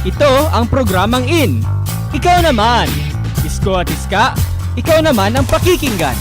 Ito ang programang In. Ikaw naman. Isko at iska, ikaw naman ang pakikinggan.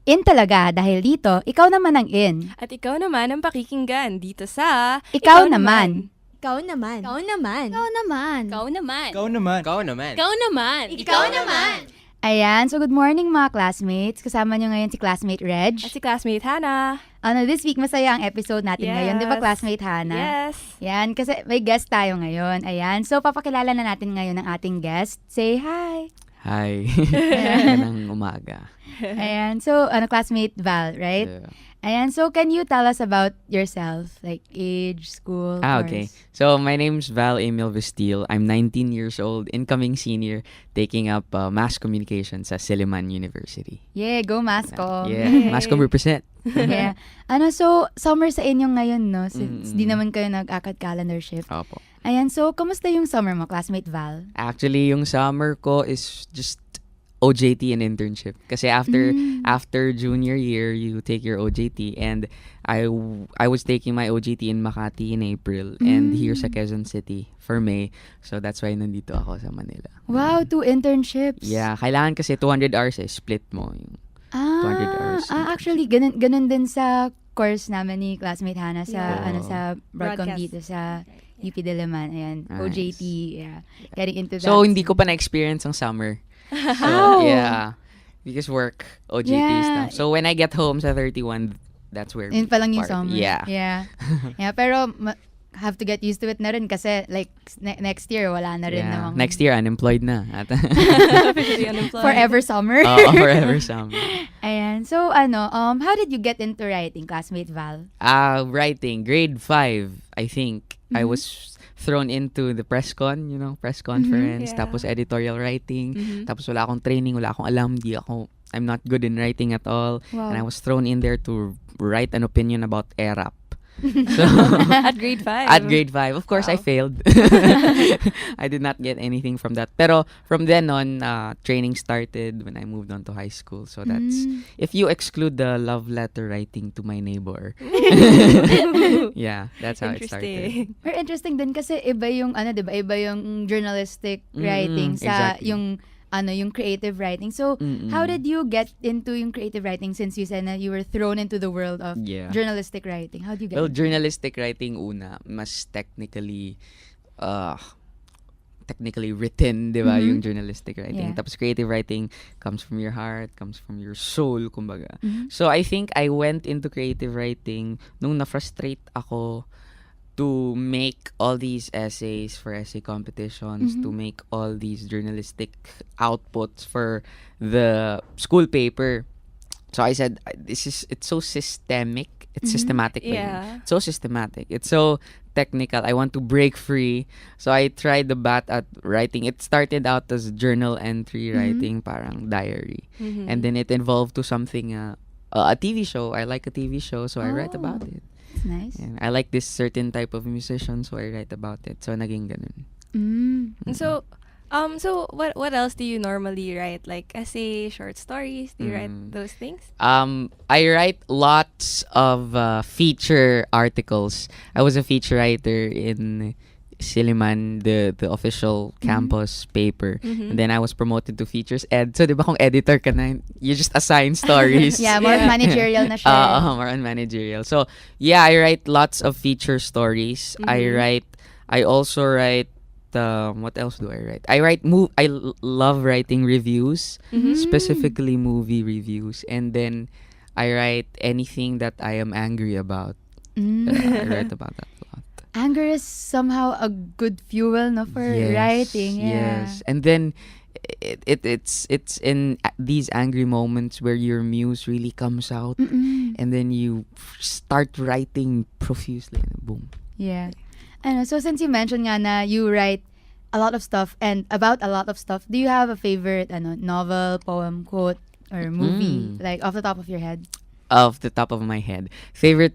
In talaga dahil dito, ikaw naman ang in. At ikaw naman ang pakikinggan dito sa Ikaw naman. Ikaw naman. Ikaw naman. Ikaw naman. Ikaw naman. Ikaw naman. Ikaw naman. Ikaw naman. Ikaw naman. Ayan, so good morning mga classmates. Kasama nyo ngayon si Classmate Reg. At si Classmate Hannah. This week masaya ang episode natin ngayon, di ba Classmate Hannah? Yes. Yan, kasi may guest tayo ngayon. Ayan, so papakilala na natin ngayon ang ating guest. Say hi! Hi. Magandang umaga. Ayan, so Classmate Val, right? Yeah. Ayan, so can you tell us about yourself? Like age, school, Okay. course? So, my name's Val Emil Vestil. I'm 19 years old, incoming senior, taking up mass communication sa Silliman University. Yeah, go Mascom. Yeah, Mascom represent. Yeah. So summer sa inyo ngayon, no? Since di naman kayo nag-ACAD calendar shift. Opo. Ayan, so kamusta yung summer mo, Classmate Val? Actually, yung summer ko is just OJT and internship. Kasi after junior year, you take your OJT, and I was taking my OJT in Makati in April and here sa Quezon City for May. So that's why nandito ako sa Manila. Wow, 2 internships. Yeah, kailangan kasi 200 hours split mo yung 200 hours. Actually, ganun din sa course namin ni Classmate Hannah sa Yeah. sa broadcom Broadcast. dito sa UP Diliman. Ayan, Nice. OJT, yeah. Getting into that. So, hindi ko pa na-experience ang summer. So, Wow. yeah. Because work, OJT Yeah. stuff. So, when I get home sa 31, that's where Yun pa lang yung part- summer. Yeah. Yeah, pero have to get used to it na rin kasi like next year wala na rin namang Next year, unemployed na. Officially unemployed. forever summer. Forever summer. Ayan. So how did you get into writing, Classmate Val? Writing, grade 5, I think. I was thrown into the press conference, Yeah. tapos editorial writing, tapos wala akong training, wala akong alam, I'm not good in writing at all. Wow. And I was thrown in there to write an opinion about ERAP. So, At grade 5. at grade 5, of course, I Wow. failed. I did not get anything from that. Pero from then on, training started when I moved on to high school. So that's, if you exclude the love letter writing to my neighbor. Yeah, that's how it started. Interesting. Pero interesting din kasi iba yung diba? Iba yung journalistic writing sa exactly. yung creative writing. So, how did you get into yung creative writing since you said na you were thrown into the world of Yeah. journalistic writing? How did you get Well, into it? journalistic writing una, mas technically written, di ba, yung journalistic writing. Yeah. Tapos creative writing comes from your heart, comes from your soul, kumbaga. So I think I went into creative writing nung na-frustrate ako to make all these essays for essay competitions, to make all these journalistic outputs for the school paper. So I said, it's so systemic. It's systematic. ba yun? Yeah. It's so systematic. It's so technical. I want to break free. So I tried the bat at writing. It started out as journal entry writing, parang diary. And then it evolved to something, a TV show. I like a TV show, so I write about it. That's nice. And I like this certain type of musician, so I write about it. So naging ganun. So what else do you normally write? Like essay, short stories? Do you write those things? I write lots of feature articles. I was a feature writer in Silliman, the official campus paper. And then I was promoted to features ed. So, di ba kung editor ka na, you just assign stories. Yeah, more managerial na siya. More on managerial. So, yeah, I write lots of feature stories. I also write, what else do I write? I love writing reviews, specifically movie reviews. And then, I write anything that I am angry about. I write about that a lot. Anger is somehow a good fuel, no, for writing. Yeah. Yes. And then it's in these angry moments where your muse really comes out, and then you start writing profusely, and boom. Yeah. So since you mentioned nga na you write a lot of stuff and about a lot of stuff, do you have a favorite novel, poem, quote, or movie, like off the top of your head? Off the top of my head, favorite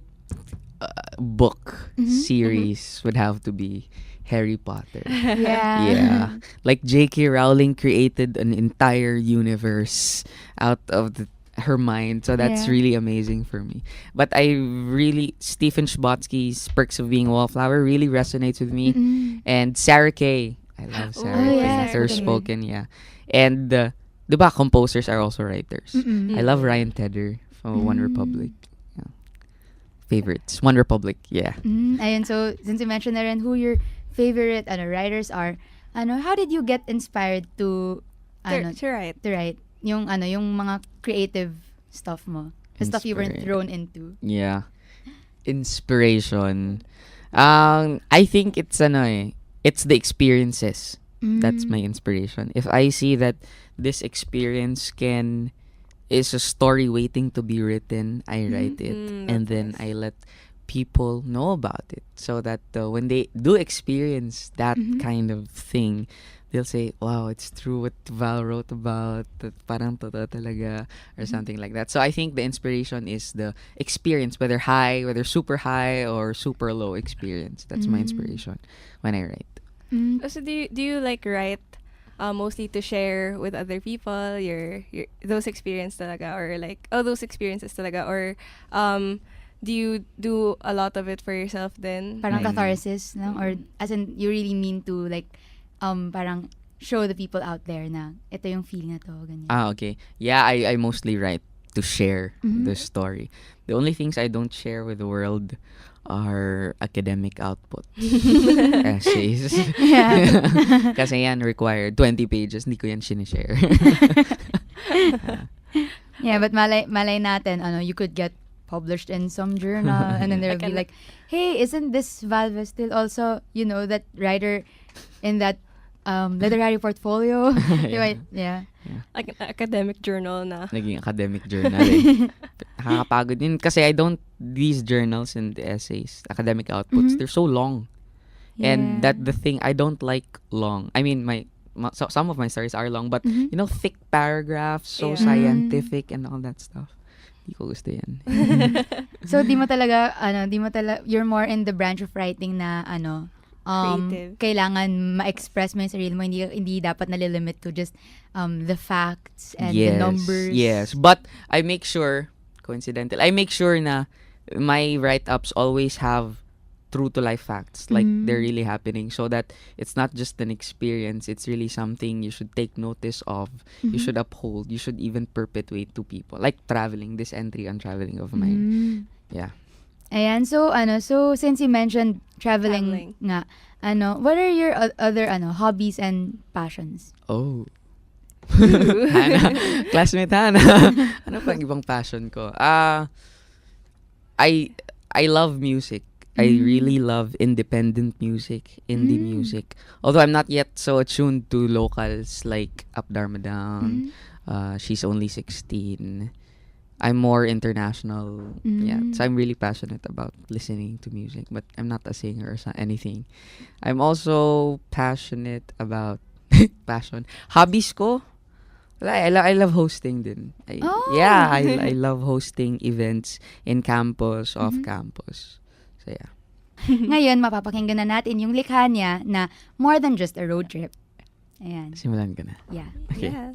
book series would have to be Harry Potter. Yeah. Yeah. Like J.K. Rowling created an entire universe out of her mind. So that's Yeah. really amazing for me. But I really, Stephen Chbotsky's Perks of Being a Wallflower really resonates with me. Mm-mm. And Sarah Kay. I love Oh, Sarah Kay. yeah, Her spoken spoken, yeah. And, diba, composers are also writers. Mm-mm. I love Ryan Tedder from One Mm. Republic. Yeah. Favorites. One Republic, yeah. Ayun, so since you mentioned na rin who your favorite writers are, how did you get inspired to To write. to write yung yung mga creative stuff mo, the stuff you were Inspired. thrown into? Yeah. Inspiration. I think it's it's the experiences. That's my inspiration. If I see that this experience is a story waiting to be written, I write it, and that's then nice. I let people know about it, so that when they do experience that kind of thing, they'll say, "Wow, it's true what Val wrote about. That parang totoo talaga," or something like that. So I think the inspiration is the experience, whether super high or super low experience. That's my inspiration when I write. So do you like write mostly to share with other people your those experience talaga, or like those experiences talaga, or do you do a lot of it for yourself then? Parang Mm. catharsis, no? Or as in you really mean to like parang show the people out there na ito yung feeling na to, ganyan. Okay. Yeah, I mostly write to share the story. The only things I don't share with the world are academic output. Essays. Yeah. Kasi yan required 20 pages, hindi ko yan sinishare. Yeah, but malay natin, you could get published in some journal, and then there will be like, hey, isn't this Valve still also, that writer in that literary portfolio? Diba? Yeah. Like an academic journal na. Naging academic journal eh. Nakakapagod yun. Kasi these journals and the essays, academic outputs, they're so long. And Yeah. the thing, I don't like long. I mean, some of my stories are long, but, thick paragraphs, so Yeah. scientific and all that stuff. Di ko gusto yan. So di mo talaga you're more in the branch of writing na Creative. kailangan ma-express mo yung sarili mo, hindi dapat nalilimit to just the facts and the numbers. Yes, but I make sure, coincidental, I make sure na my write-ups always have true to life facts, like they're really happening, so that it's not just an experience, it's really something you should take notice of, you should uphold, you should even perpetuate to people, like traveling, this entry on traveling of mine. Yeah. Ayan, so so since you mentioned traveling nga, what are your other hobbies and passions? Oh. Hana, classmate Hana. Ano pang ibang passion ko? I love music. I really love independent music, indie music. Although I'm not yet so attuned to locals like Up Dharma Down, She's Only 16. I'm more international. Yeah, so I'm really passionate about listening to music, but I'm not a singer or anything. I'm also passionate about hobbies ko. I love hosting din. Yeah, I love hosting events in campus, off campus. So yeah. Ngayon, mapapakinggan na natin yung likha niya na More Than Just a Road Trip. Ayan. Simulan ko na. Yeah. Okay. Yeah.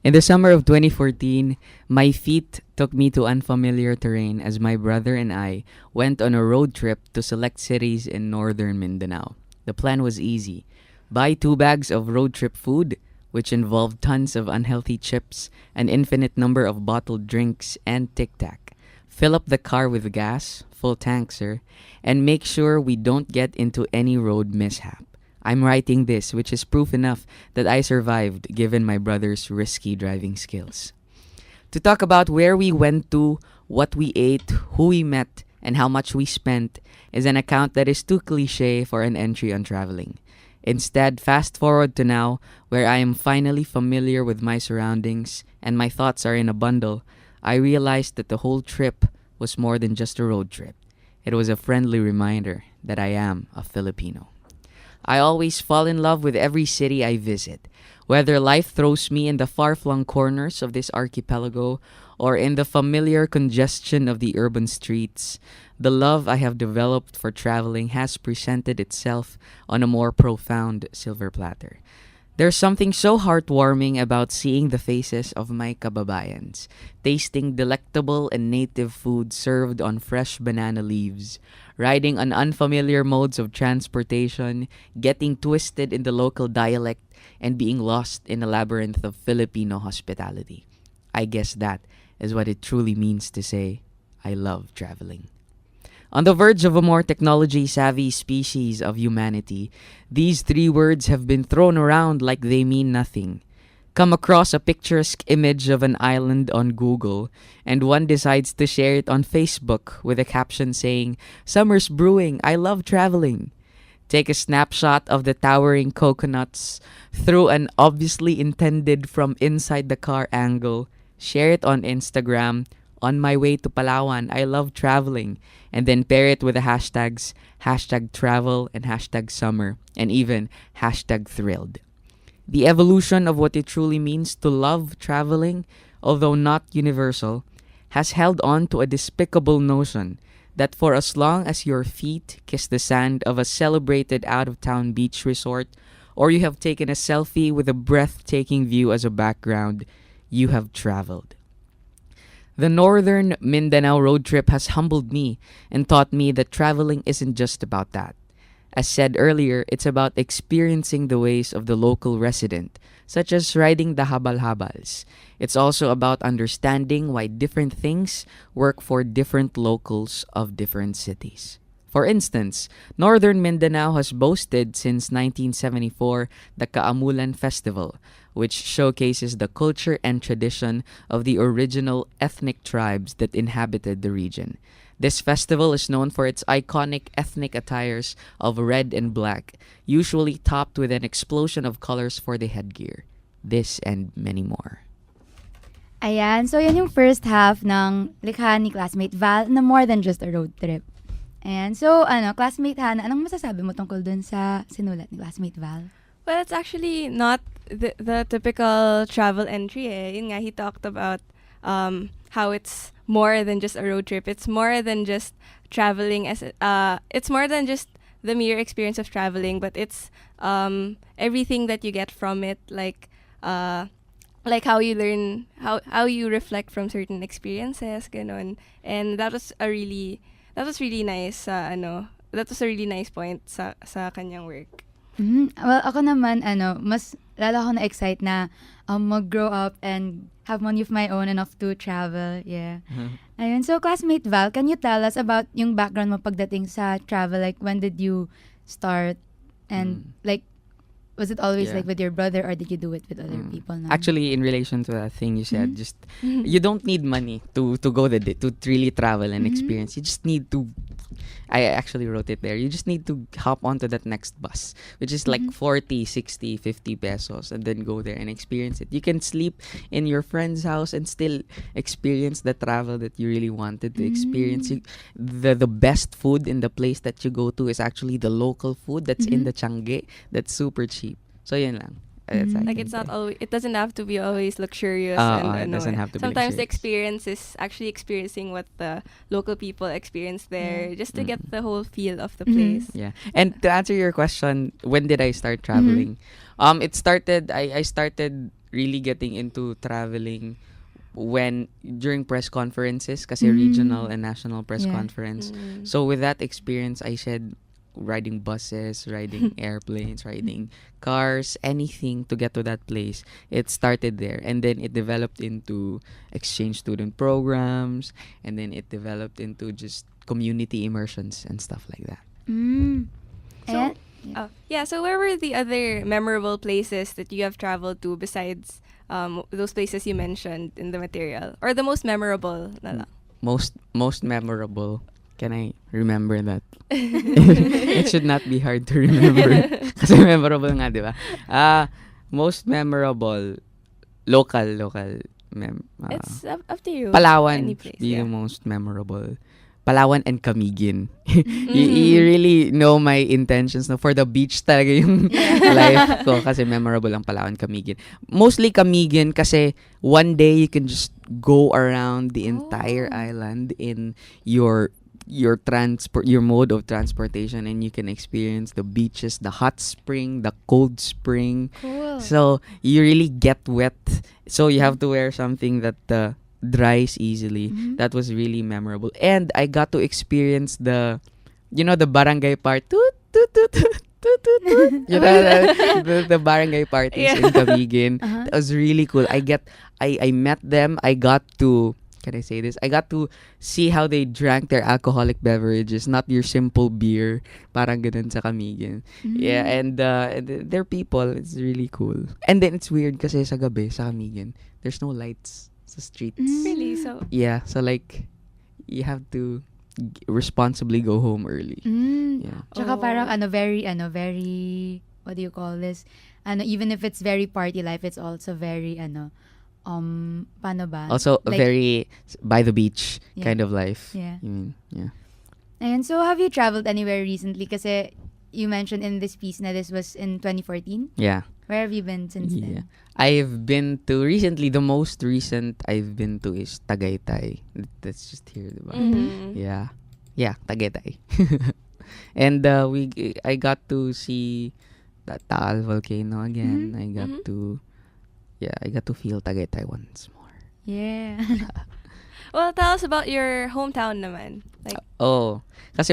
In the summer of 2014, my feet took me to unfamiliar terrain as my brother and I went on a road trip to select cities in northern Mindanao. The plan was easy. Buy 2 bags of road trip food, which involved tons of unhealthy chips, an infinite number of bottled drinks, and tic-tac. Fill up the car with gas, full tank, sir, and make sure we don't get into any road mishap. I'm writing this, which is proof enough that I survived given my brother's risky driving skills. To talk about where we went to, what we ate, who we met, and how much we spent is an account that is too cliche for an entry on traveling. Instead, fast forward to now, where I am finally familiar with my surroundings and my thoughts are in a bundle, I realized that the whole trip was more than just a road trip. It was a friendly reminder that I am a Filipino. I always fall in love with every city I visit, whether life throws me in the far-flung corners of this archipelago or in the familiar congestion of the urban streets. The love I have developed for traveling has presented itself on a more profound silver platter. There's something so heartwarming about seeing the faces of my kababayans, tasting delectable and native food served on fresh banana leaves, riding on unfamiliar modes of transportation, getting twisted in the local dialect, and being lost in a labyrinth of Filipino hospitality. I guess that is what it truly means to say, I love traveling. On the verge of a more technology-savvy species of humanity, these three words have been thrown around like they mean nothing. Come across a picturesque image of an island on Google, and one decides to share it on Facebook with a caption saying, "Summer's brewing, I love traveling." Take a snapshot of the towering coconuts through an obviously intended from inside the car angle, share it on Instagram, "On my way to Palawan, I love traveling," and then pair it with the hashtags #travel and #summer, and even #thrilled. The evolution of what it truly means to love traveling, although not universal, has held on to a despicable notion that for as long as your feet kiss the sand of a celebrated out-of-town beach resort, or you have taken a selfie with a breathtaking view as a background, you have traveled. The northern Mindanao road trip has humbled me and taught me that traveling isn't just about that. As said earlier, it's about experiencing the ways of the local resident, such as riding the habal-habals. It's also about understanding why different things work for different locals of different cities. For instance, Northern Mindanao has boasted since 1974 the Kaamulan Festival, which showcases the culture and tradition of the original ethnic tribes that inhabited the region. This festival is known for its iconic ethnic attires of red and black, usually topped with an explosion of colors for the headgear. This and many more. Ayan, so yan yung first half ng likha ni Classmate Val na more than just a road trip. Ayan, so Classmate Hannah, anong masasabi mo tungkol dun sa sinulat ni Classmate Val? Well, it's actually not the typical travel entry. Yun nga, he talked about how it's more than just a road trip. It's more than just traveling it's more than just the mere experience of traveling, but it's everything that you get from it, like how you learn, how you reflect from certain experiences, ganon. And that was really nice. That was a really nice point sa kanyang work. Well, ako naman, mas lalo ako na-excite na mag-grow up and have money of my own enough to travel. Yeah. Ayun. So, Classmate Val, can you tell us about yung background mo pagdating sa travel? Like, when did you start? And, like, was it always like with your brother, or did you do it with other people now? Actually, in relation to that thing you said, just you don't need money to go to really travel and experience. You just need to. I actually wrote it there. You just need to hop onto that next bus, which is like 40, 60, 50 pesos, and then go there and experience it. You can sleep in your friend's house and still experience the travel that you really wanted to experience. The best food in the place that you go to is actually the local food that's in the Changi. That's super cheap. So yun lang. Like it's not always, it doesn't have to be always luxurious. It doesn't have to be sometimes the luxurious. experience is actually experiencing what the local people experience there, just to get the whole feel of the place. Yeah. And to answer your question, when did I start traveling? It started, I started really getting into traveling during press conferences, kasi regional and national press conference. So with that experience, I said, riding buses, riding airplanes, riding cars, anything to get to that place. It started there, and then it developed into exchange student programs, and then it developed into just community immersions and stuff like that. So where were the other memorable places that you have traveled to besides those places you mentioned in the material, or the most memorable na lang? Most memorable. Can I remember that? It should not be hard to remember. Kasi memorable nga, di ba? Most memorable, local. It's up to you. Palawan, Any place, the most memorable. Palawan and Camiguin. You really know my intentions na for the beach talaga yung life ko, kasi memorable ang Palawan, Camiguin. Mostly Camiguin kasi one day you can just go around the entire island in your your mode of transportation, and you can experience the beaches, the hot spring, the cold spring. Cool. So you really get wet. So you have to wear something that dries easily. Mhm. That was really memorable. And I got to experience the barangay part. Toot, toot, toot, toot, toot, toot, toot. The barangay parties Yeah. in Camiguin. Uh-huh. That was really cool. I met them. I got to, can I say this? I got to see how they drank their alcoholic beverages, not your simple beer. Parang ganun sa Camiguin. Yeah, and their people, it's really cool. And then it's weird kasi sa gabi, sa Camiguin, there's no lights sa streets. Really? So, Yeah, so like, you have to responsibly go home early. Yeah. Tsaka Oh. parang very, what do you call this? Even if it's very party life, it's also very, paano ba? Also, a Like- very by the beach Yeah. kind of life. Yeah. You mean, yeah. And so, have you traveled anywhere recently? Kasi you mentioned in this piece na this was in 2014. Yeah. Where have you been since Yeah. then? I've been to recently, the most recent I've been to is Tagaytay. That's just here, diba? mhm. Yeah. Yeah, Tagaytay. And I got to see the Taal volcano again. I got Mhm. to feel Tagaytay once more. Yeah. Well, tell us about your hometown naman. Like, Kasi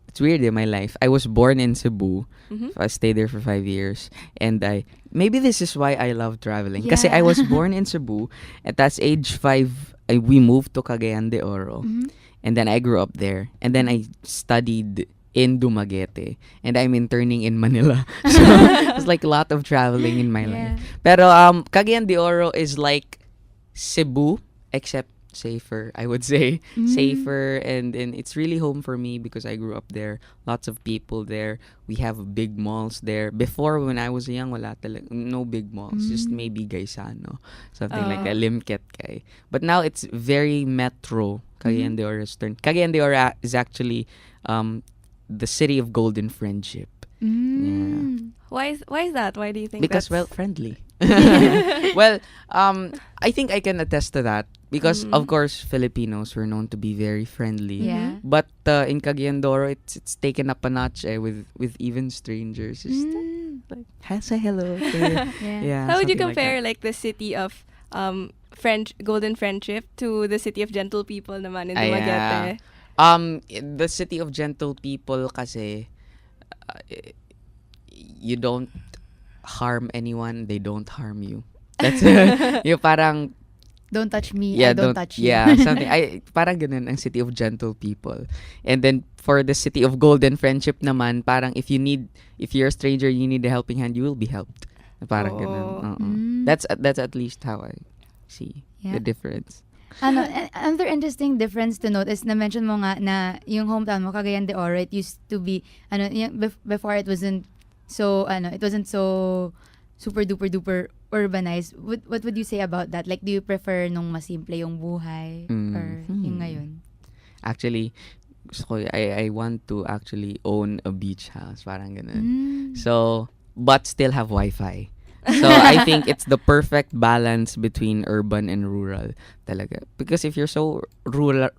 it's weird in my life. I was born in Cebu. mhm. I stayed there for 5 years. And maybe this is why I love traveling. Kasi Yeah. I was born in Cebu. At that's age 5, we moved to Cagayan de Oro. Mhm. And then I grew up there. And then I studied in Dumaguete. And I'm interning in Manila. So it's like a lot of traveling in my life. Pero Cagayan de Oro is like Cebu, except safer, I would say. Safer, and it's really home for me because I grew up there. Lots of people there. We have big malls there. Before, when I was young, wala talaga, no big malls. Just maybe Gaisano. Something like a Limket Kay. But now it's very metro, Cagayan de Oro's turn. Cagayan de Oro is actually the city of golden friendship. Why is that? Why do you think Because, well, that's... friendly. Well, I think I can attest to that. Because, of course, Filipinos were known to be very friendly. Yeah. But in Cagayan de Oro, it's taken up a notch with even strangers. Just like, say hello. Yeah. How would you something like compare that. like the city of golden friendship to the city of gentle people naman in Dumaguete? The city of gentle people kasi you don't harm anyone, they don't harm you. That's yung parang Don't touch me, yeah, I don't touch you. Yeah, something. Parang ganun ang city of gentle people. And then for the city of golden friendship naman, parang if you're a stranger, you need a helping hand, you will be helped. Parang ganun. That's at least how I see the difference. Another interesting difference to note is na-mention mo nga na yung hometown mo, Cagayan de Oro, it used to be, before it wasn't so super duper duper urbanized. What would you say about that? Like, do you prefer nung masimple yung buhay or yung ngayon? Actually, gusto ko, I want to actually own a beach house, parang ganun. So, but still have Wi-Fi. So, I think it's the perfect balance between urban and rural talaga. Because if you're so rural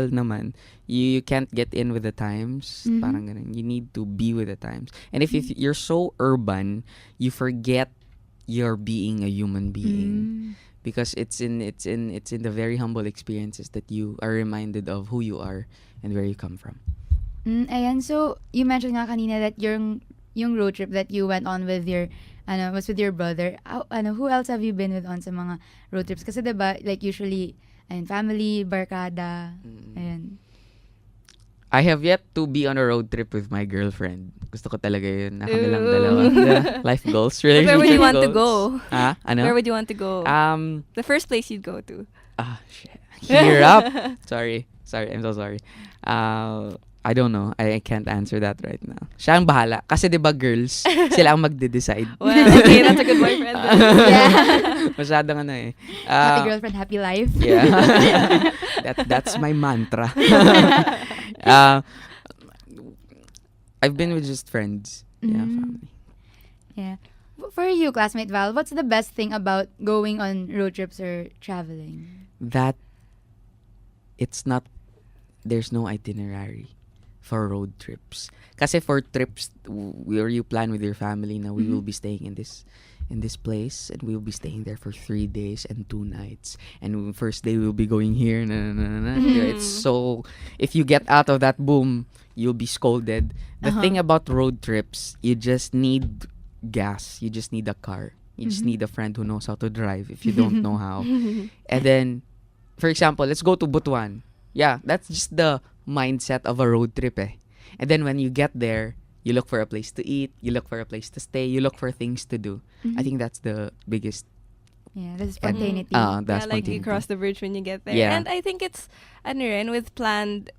naman, you can't get in with the times. Parang ganun. You need to be with the times. And if you're so urban, you forget you're being a human being. Because it's in the very humble experiences that you are reminded of who you are and where you come from. Ayan, so you mentioned nga kanina that yung road trip that you went on with your was with your brother. Who else have you been with on sa mga road trips? Kasi diba, like usually family, barkada, ayan. I have yet to be on a road trip with my girlfriend. Gusto ko talaga yun. Na kami lang dalawa. Yeah, life goals, But where would you want to goals. go? Ah, ano? Where would you want to go? The first place you'd go to. Shit. Here up. Sorry, I'm so sorry. I don't know. I can't answer that right now. Siya ang bahala. Kasi 'di ba girls, sila ang magde-decide. Well, okay, that's a good boyfriend. Masyadong ano eh. Happy girlfriend, happy life. Yeah. That's my mantra. I've been with just friends. Yeah, family. Yeah. For you, Classmate Val, what's the best thing about going on road trips or traveling? That it's not there's no itinerary for road trips. Kasi for trips where you plan with your family na we will be staying in this place and we will be staying there for 3 days and 2 nights. And first day we'll be going here. It's so, if you get out of that, boom, you'll be scolded. The thing about road trips, you just need gas. You just need a car. You just need a friend who knows how to drive if you don't know how. And then, for example, let's go to Butuan. Yeah, that's just the mindset of a road trip eh. And then when you get there, you look for a place to eat, you look for a place to stay, you look for things to do. I think that's the biggest. Yeah, the spontaneity. That's Yeah, like spontaneity. you cross the bridge when you get there. Yeah. And I think it's ano rin, with planned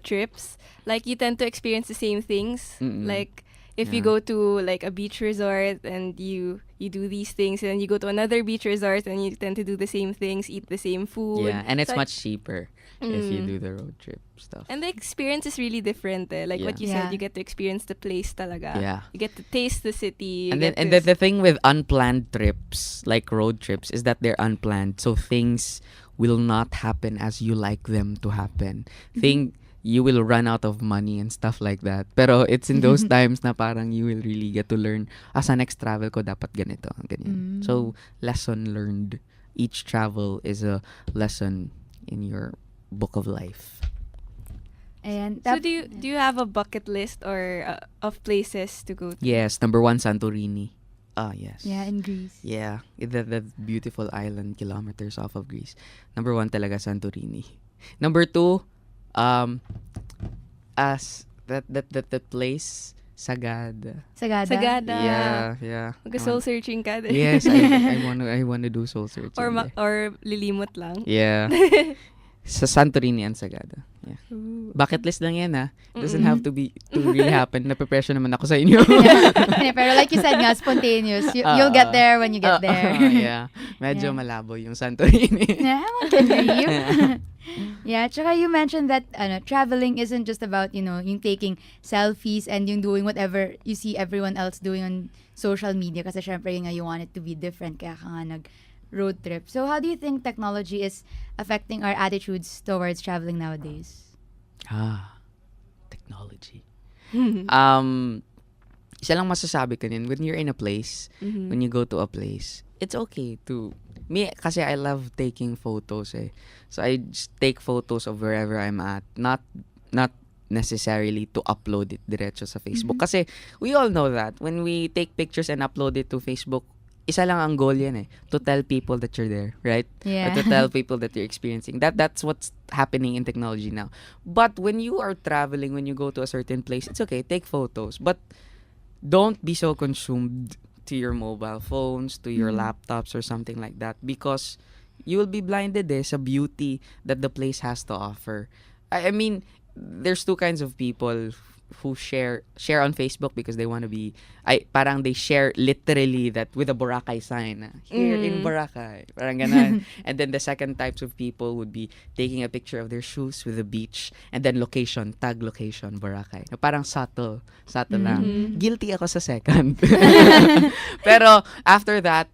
trips, like you tend to experience the same things. Like if you Yeah. go to like a beach resort and you do these things, and then you go to another beach resort and you tend to do the same things, eat the same food. Yeah, and it's So much cheaper if you do the road trip stuff. And the experience is really different. Like what you Yeah. said, you get to experience the place talaga. Yeah. You get to taste the city. And then the thing with unplanned trips, like road trips, is that they're unplanned. So things will not happen as you like them to happen. You will run out of money and stuff like that. Pero it's in those times na parang you will really get to learn, sa next travel ko dapat ganito, ganyan. So, lesson learned. Each travel is a lesson in your book of life. And So do you have a bucket list or of places to go to? Yes, number 1, Santorini. Yes. yeah, in Greece. Yeah, the beautiful island kilometers off of Greece. Number 1 talaga Santorini. Number 2, as that place, Sagada. Sagada. Yeah. Mag-soul searching ka din. Yes, I wanna do soul searching. or there. or lilimot lang. Yeah. Sa Santorini and Sagada. Yeah. Bucket list lang yan ha. Doesn't have to really happen. Nape-pressure naman ako sa inyo. Yeah, pero like you said nga, spontaneous. You'll get there when you get there. Yeah. Medyo Yeah. malabo yung Santorini. Yeah, I want to dream. Yeah, tsaka you mentioned that traveling isn't just about, yung taking selfies and yung doing whatever you see everyone else doing on social media kasi syempre yun nga, you want it to be different kaya ka nga nag-road trip. So how do you think technology is affecting our attitudes towards traveling nowadays? Technology. Isa lang masasabi ko din, when you're in a place, when you go to a place, it's okay to... Me, kasi I love taking photos eh. So I just take photos of wherever I'm at. Not necessarily to upload it diretso sa Facebook. Kasi we all know that when we take pictures and upload it to Facebook, isa lang ang goal yan eh. To tell people that you're there, right? Yeah. Or to tell people that you're experiencing. That's what's happening in technology now. But when you are traveling, when you go to a certain place, it's okay, take photos. But don't be so consumed to your mobile phones, to your laptops or something like that, because you will be blinded sa beauty that the place has to offer. I mean, there's two kinds of people who share on Facebook because they want to be, parang they share literally that with a Boracay sign. Here in Boracay. Parang ganon. And then the second types of people would be taking a picture of their shoes with the beach and then location, tag location, Boracay. Parang subtle lang. Guilty ako sa second. Pero after that,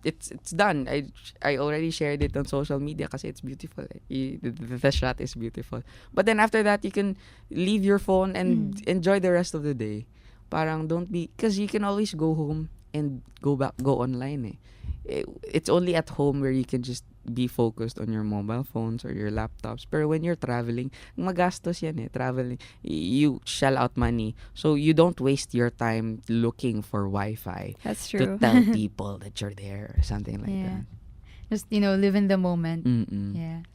it's done. I already shared it on social media kasi it's beautiful. The shot is beautiful. But then after that, you can leave your phone and enjoy the rest of the day. Parang don't be, because you can always go home and go online. It's only at home where you can just be focused on your mobile phones or your laptops. Pero when you're traveling, magastos yan traveling. You shell out money. So you don't waste your time looking for Wi-Fi. That's To true. tell people that you're there or something like Yeah. that. Just, live in the moment. Mm-mm.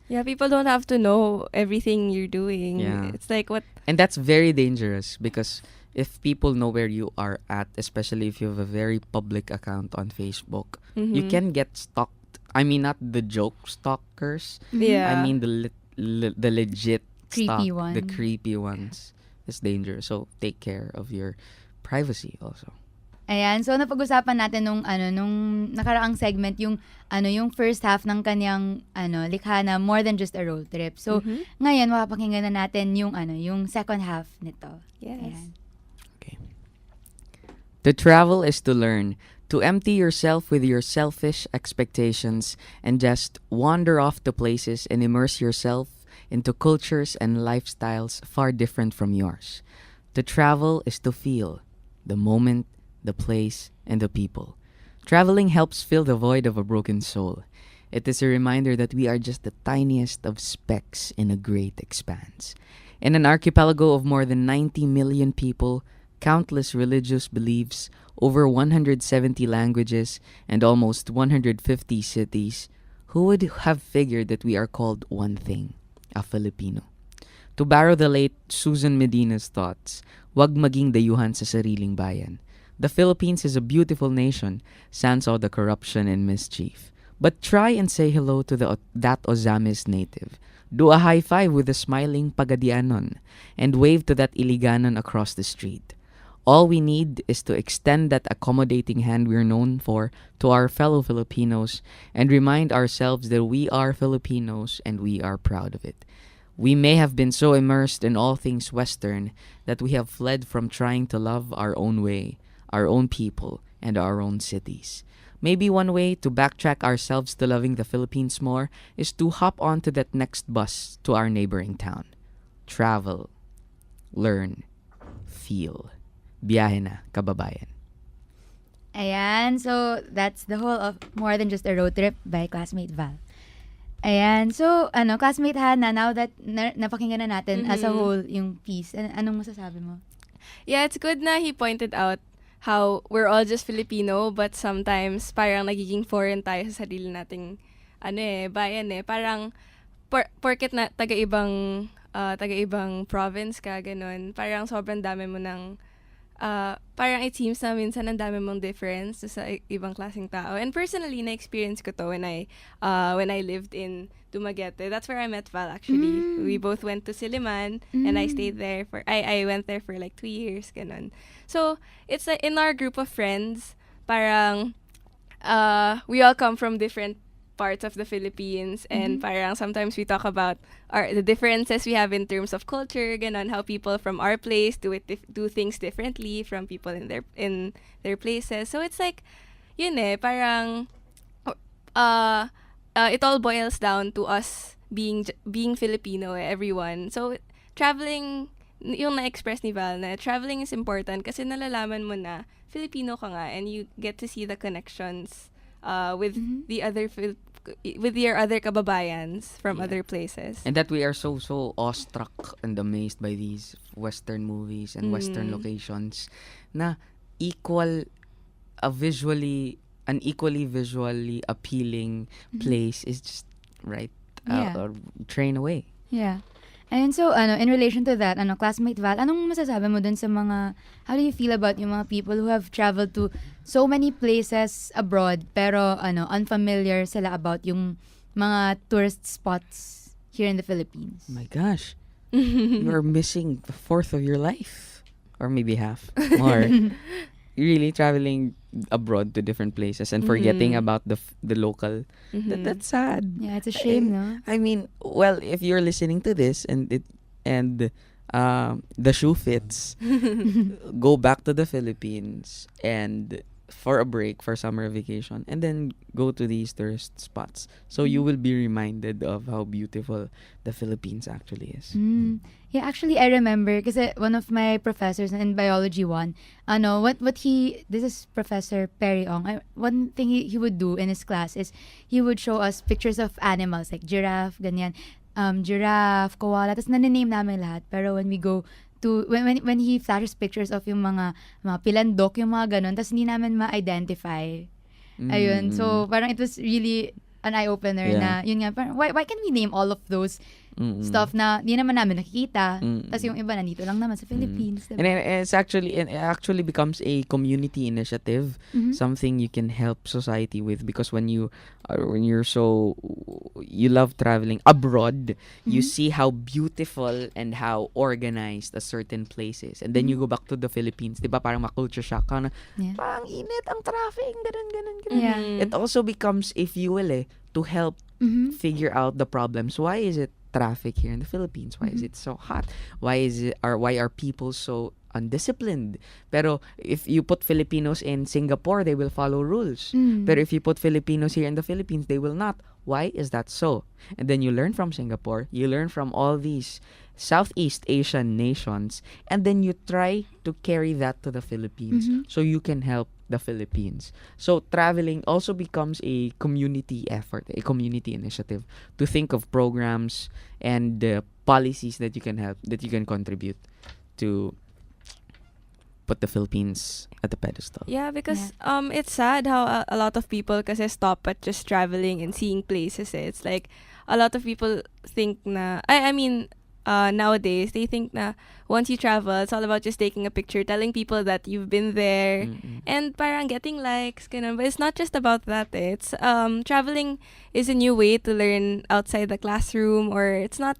Yeah, people don't have to know everything you're doing. Yeah. It's like what And that's very dangerous because if people know where you are at, especially if you have a very public account on Facebook, you can get stalked. I mean, not the joke stalkers. yeah. I mean the legit Creepy stalk, the one. creepy ones. It's dangerous. So take care of your privacy also. Ayan, so napag-usapan natin nung nakaraang segment yung first half ng kanyang likha na more than just a road trip. So ngayon mapapakinggan na natin yung second half nito. Yes. Ayan. To travel is to learn, to empty yourself with your selfish expectations and just wander off to places and immerse yourself into cultures and lifestyles far different from yours. To travel is to feel the moment, the place, and the people. Traveling helps fill the void of a broken soul. It is a reminder that we are just the tiniest of specks in a great expanse. In an archipelago of more than 90 million people, countless religious beliefs, over 170 languages, and almost 150 cities, who would have figured that we are called one thing, a Filipino? To borrow the late Susan Medina's thoughts, wag maging dayuhan sa sariling bayan. The Philippines is a beautiful nation, sans all the corruption and mischief. But try and say hello to that Ozamis native. Do a high five with a smiling Pagadianon and wave to that Iliganon across the street. All we need is to extend that accommodating hand we're known for to our fellow Filipinos and remind ourselves that we are Filipinos and we are proud of it. We may have been so immersed in all things Western that we have fled from trying to love our own way, our own people, and our own cities. Maybe one way to backtrack ourselves to loving the Philippines more is to hop onto that next bus to our neighboring town. Travel. Learn. Feel. Biyahe na, kababayan. Ayan, so that's the whole of More Than Just a Road Trip by Classmate Val. Ayan, so Classmate Hannah, now that napakinggan na natin as a whole yung piece, anong masasabi mo? Yeah, it's good na he pointed out how we're all just Filipino but sometimes parang nagiging foreign tayo sa sarili nating bayan eh. Parang porket na taga-ibang province ka, ganun. Parang sobrang dami mo ng parang it seems na minsan ang dami mong difference sa ibang klaseng tao. And personally, na-experience ko to when I lived in Dumaguete. That's where I met Val actually. We both went to Siliman and I stayed there I went there for like 2 years, ganun. So, it's in our group of friends, parang we all come from different parts of the Philippines and parang sometimes we talk about the differences we have in terms of culture, ganun, how people from our place do things differently from people in their places. So it's like parang it all boils down to us being Filipino, everyone. So traveling, yung na-express ni Val na traveling is important kasi nalalaman mo na Filipino ka nga and you get to see the connections with with your other kababayans from other places. And that we are so awestruck and amazed by these Western movies and Western locations na an equally visually appealing place is just right or train away. Yeah. And so, in relation to that, Classmate Val, anong masasabi mo dun sa how do you feel about yung mga people who have traveled to so many places abroad, pero, unfamiliar sila about yung mga tourist spots here in the Philippines? My gosh. You are missing a fourth of your life. Or maybe half. Or really traveling abroad to different places and forgetting about the local. That's sad. Yeah, it's a shame, no? I mean, well, if you're listening to this and the shoe fits, go back to the Philippines and for a break, for summer vacation, and then go to these tourist spots. So you will be reminded of how beautiful the Philippines actually is. Yeah, actually, I remember kasi one of my professors in Biology 1, this is Professor Perry Ong. One thing he would do in his class is he would show us pictures of animals like giraffe, ganyan. Giraffe, koala, tapos naniname namin lahat. Pero when we go to, when he flashes pictures of yung mga pilandok, yung mga ganun, tapos hindi namin ma-identify. Ayun, so parang it was really an eye-opener na, yun nga, parang, why can we name all of those stuff na di naman namin nakikita, tapos yung iba nandito lang naman sa Philippines. Diba? And it actually becomes a community initiative, something you can help society with, because when you love traveling abroad, you see how beautiful and how organized a certain place is, and then you go back to the Philippines, diba, parang ma-culture shock ka na, parang init ang traffic, ganun. Yeah. It also becomes a fuel to help figure out the problems. Why is it traffic here in the Philippines? Why is it so hot? Why are people so undisciplined? Pero if you put Filipinos in Singapore, they will follow rules. But if you put Filipinos here in the Philippines, they will not. Why is that so? And then you learn from Singapore, you learn from all these Southeast Asian nations, and then you try to carry that to the Philippines so you can help the Philippines. So traveling also becomes a community effort, a community initiative to think of programs and policies that you can help, that you can contribute to put the Philippines at the pedestal. Yeah, because it's sad how a lot of people kasi stop at just traveling and seeing places. It's like a lot of people think na I mean nowadays they think na once you travel, it's all about just taking a picture, telling people that you've been there, and parang getting likes, ganun. But it's not just about that. It's traveling is a new way to learn outside the classroom, or it's not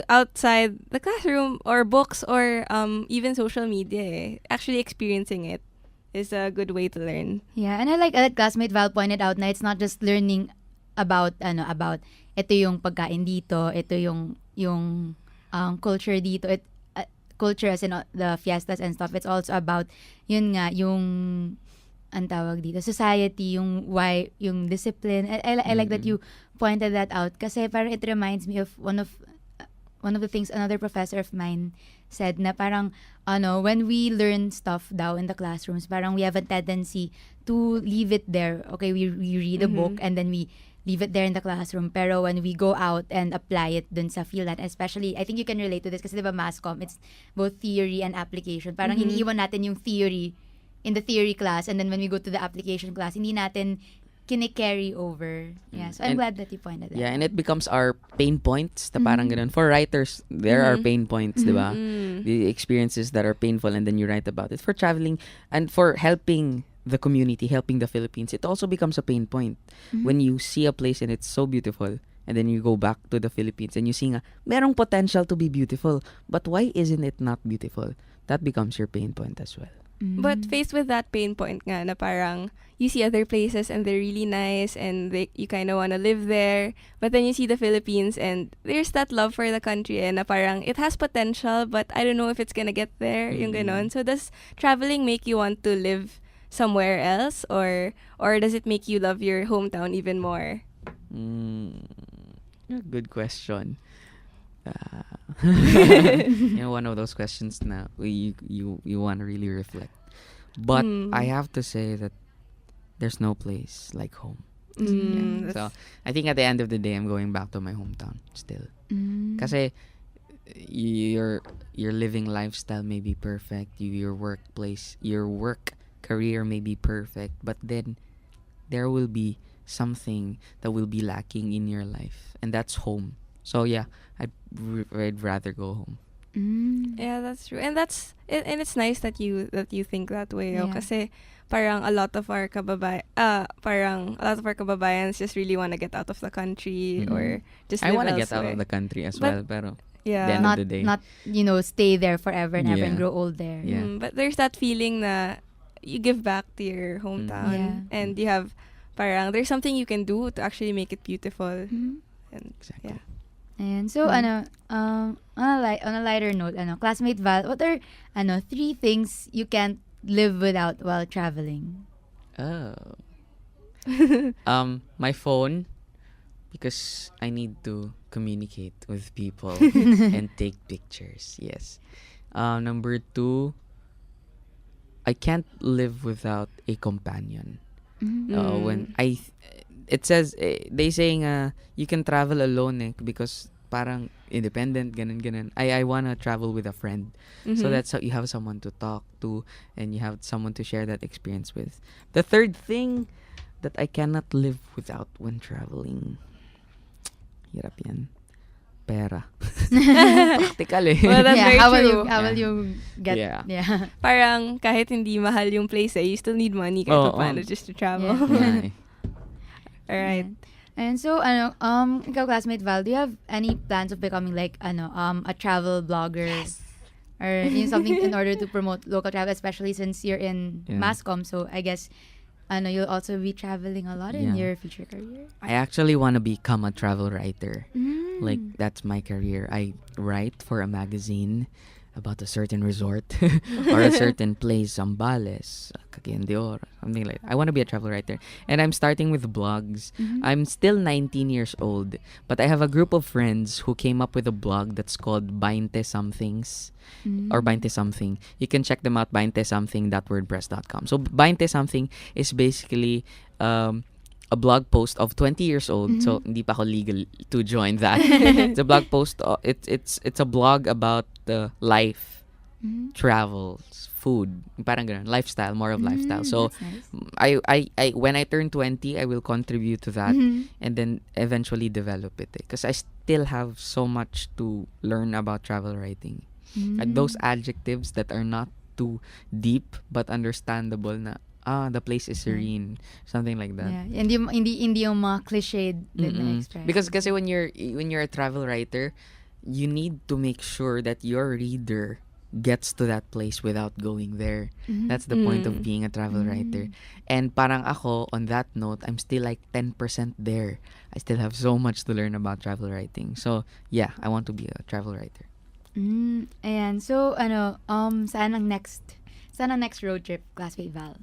outside the classroom or books or even social media. Actually experiencing it is a good way to learn. Yeah, and I like that Classmate Val pointed out na it's not just learning about ito yung pagkain dito, ito yung culture dito, culture as in the fiestas and stuff. It's also about yun nga yung ang tawag dito, society, yung why, yung discipline. I like that you pointed that out kasi parang it reminds me of one of the things another professor of mine said na parang when we learn stuff daw in the classrooms, parang we have a tendency to leave it there. Okay, we read a book and then we leave it there in the classroom. Pero when we go out and apply it dun sa field, and especially, I think you can relate to this kasi diba mass comm, it's both theory and application. Parang iniiwan natin yung theory in the theory class, and then when we go to the application class, hindi natin kine-carry over. Yeah, so I'm glad that you pointed that. Yeah, and it becomes our pain points. Na parang ganun. For writers, there are pain points, di ba? The experiences that are painful, and then you write about it. For traveling and for helping the community, helping the Philippines, it also becomes a pain point. When you see a place and it's so beautiful, and then you go back to the Philippines and you see nga, merong potential to be beautiful, but why isn't it not beautiful? That becomes your pain point as well. But faced with that pain point nga na parang you see other places and they're really nice and you kind of want to live there, but then you see the Philippines and there's that love for the country and na parang it has potential, but I don't know if it's gonna get there, yung ganon. So does traveling make you want to live somewhere else, or does it make you love your hometown even more? Good question. One of those questions na you want to really reflect. But I have to say that there's no place like home. Yeah. So I think at the end of the day, I'm going back to my hometown still. Kasi your living lifestyle may be perfect, your workplace, your work career may be perfect, but then there will be something that will be lacking in your life, and that's home. So yeah, I'd rather go home. Yeah, that's true, and it's nice that you think that way. Yeah. Kasi parang a lot of our kababayans just really want to get out of the country or just I live want to get out elsewhere. of the country as But- well, pero Yeah. Then- Not of the day. not stay there forever and ever and Yeah. grow old there. Yeah. But there's that feeling na you give back to your hometown Yeah. and you have parang there's something you can do to actually make it beautiful. And Exactly. yeah. And so on a lighter note, Classmate Val, what are 3 things you can't live without while traveling? Oh. My phone, because I need to communicate with people and take pictures. Yes. Number 2, I can't live without a companion. When it says they saying you can travel alone because parang independent ganun. I wanna travel with a friend. So that's how you have someone to talk to and you have someone to share that experience with. The third thing that I cannot live without when traveling, hirap yan, pera. Practical eh. Well, that's very how true. will you get Yeah. Parang kahit hindi mahal yung place you still need money kahit paano just to travel. Yeah. Yeah. Alright. And so ikaw, Classmate Val, do you have any plans of becoming like a travel blogger? Or something in order to promote local travel, especially since you're in Yeah. mass comm, so I guess you'll also be traveling a lot in Yeah. your future career? I actually want to become a travel writer. Mm. Like, that's my career. I write for a magazine about a certain resort or a certain place, Zambales, Cagayan de Oro, something like that. I want to be a travel writer. And I'm starting with blogs. Mhm. I'm still 19 years old, but I have a group of friends who came up with a blog that's called 20 Somethings or 20 Something. You can check them out, 20something.wordpress.com. So 20 Something is basically a blog post of 20 years old. So hindi pa ako legal to join that. It's a blog post. It's a blog about life, travels, food, parang ganun, lifestyle, more of lifestyle. So That's nice. I when I turn 20, I will contribute to that Mhm. and then eventually develop it. Because I still have so much to learn about travel writing. Like those adjectives that are not too deep but understandable na the place is serene, something like that. Yeah. Hindi yung mga cliched din na expression. Because kasi when you're a travel writer, you need to make sure that your reader gets to that place without going there. That's the point of being a travel writer. And parang ako, on that note, I'm still like 10% there. I still have so much to learn about travel writing. So, yeah, I want to be a travel writer. Ayan. So, saan ang next road trip, Classmate Val?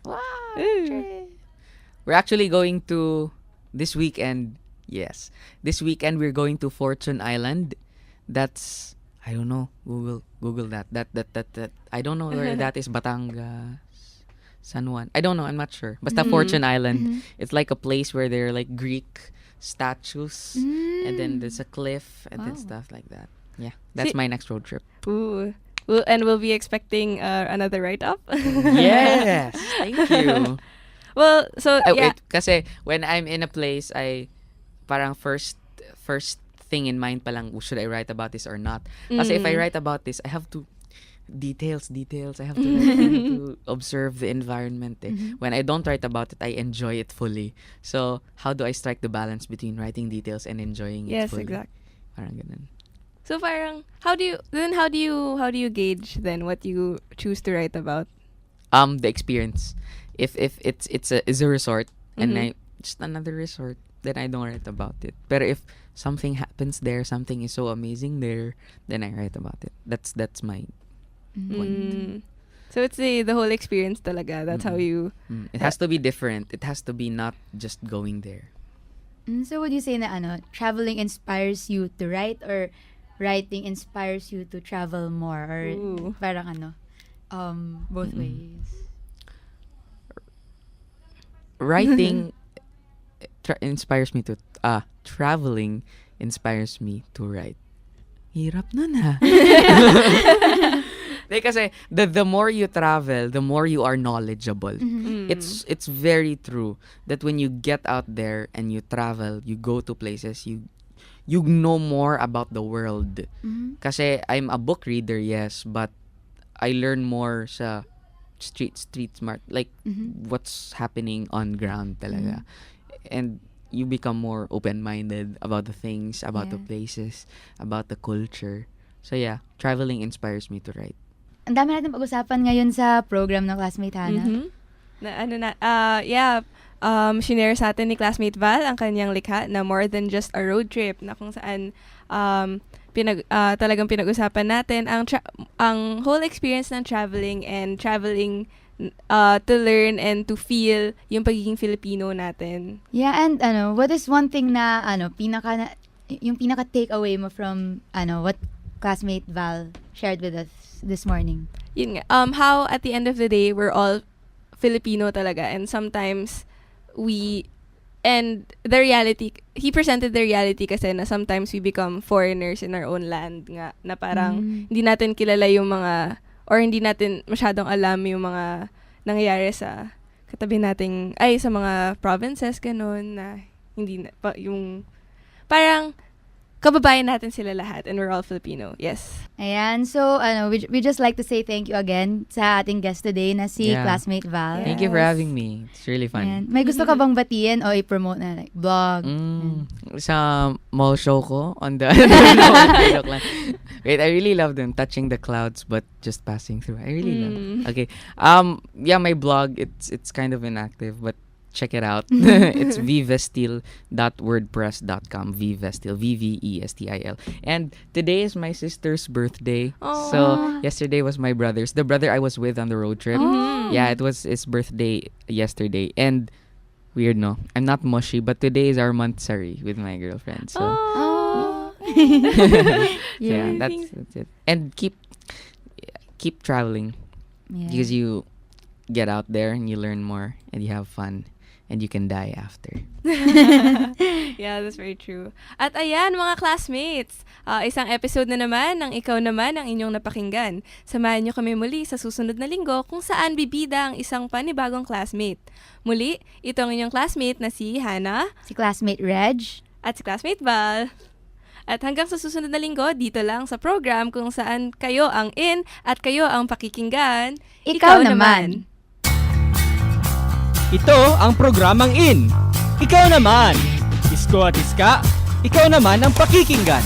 We're actually going to, this weekend, we're going to Fortune Island. That's, I don't know, Google that. That I don't know where that is, Batangas, San Juan. I don't know, I'm not sure. Basta Fortune Island. It's like a place where there are like Greek statues and then there's a cliff and then Wow. stuff like that. Yeah, that's my next road trip. Ooh. And we'll be expecting another write-up. Yes, thank you. Well, so yeah. Wait, kasi when I'm in a place, I parang first thing in mind palang, should I write about this or not? Kasi if I write about this, I have to details. I have to observe the environment. When I don't write about it, I enjoy it fully. So how do I strike the balance between writing details and enjoying it Yes, fully? exact. Parang ganun. So parang how do you gauge then what you choose to write about? The experience. If it's a resort and I just another resort, then I don't write about it. But if something happens there, something is so amazing there, then I write about it. That's my point. So it's the whole experience talaga. That's how you. It has to be different. It has to be not just going there. So would you say na traveling inspires you to write, or writing inspires you to travel more, or Ooh. parang both ways? Writing inspires me to traveling inspires me to write. Hirap nun ha. Kasi the more you travel, the more you are knowledgeable. It's very true that when you get out there and you travel, you go to places, you know more about the world. Kasi I'm a book reader, yes, but I learn more sa street smart, like what's happening on ground talaga. And you become more open-minded about the things, about the places, about the culture. So yeah, traveling inspires me to write. Ang dami natin pag-usapan ngayon sa program ng Classmate Hannah. Shinare sa atin ni Classmate Val ang kanyang likha na more than just a road trip, na kung saan talagang pinag-usapan natin ang whole experience ng traveling and traveling to learn and to feel yung pagiging Filipino natin. Yeah, and what is one thing na yung pinaka takeaway mo from what Classmate Val shared with us this morning? Yun nga, how at the end of the day we're all Filipino talaga, and sometimes the reality, he presented the reality kasi na sometimes we become foreigners in our own land nga, na parang hindi natin kilala yung mga, or hindi natin masyadong alam yung mga nangyayari sa katabi nating, sa mga provinces, ganun, na hindi na, yung parang kababayan natin sila lahat, and we're all Filipino. Yes. Ayan, so we just like to say thank you again sa ating guest today na si Yeah. Classmate Val. Thank you for having me. It's really fun. Ayan. May gusto ka bang batiin o i-promote na like blog? Sa mall show ko on the joke lang. Wait, I really love them touching the clouds but just passing through. I really love. Okay. Yeah, my blog, it's kind of inactive, but check it out. It's vivestil.wordpress.com. Vivestil, VVESTIL. And today is my sister's birthday. Aw. So yesterday was my brother's. The brother I was with on the road trip. Mhm. Yeah, it was his birthday yesterday. And weird, no? I'm not mushy, but today is our monthsary with my girlfriend. So Oh. yeah, Yeah. that's it. And keep traveling Yeah. because you get out there and you learn more and you have fun and you can die after. Yeah, that's very true. At ayan, mga classmates, isang episode na naman ng Ikaw Naman ang inyong napakinggan. Samahan niyo kami muli sa susunod na linggo kung saan bibida ang isang panibagong classmate. Muli, ito ang inyong classmate na si Hannah Si classmate Reg. at si Classmate Val. At hanggang sa susunod na linggo, dito lang sa program kung saan kayo ang in at kayo ang pakikinggan. Ikaw Naman. Ito ang programang In. Ikaw naman. Isko at Iska, ikaw naman ang pakikinggan.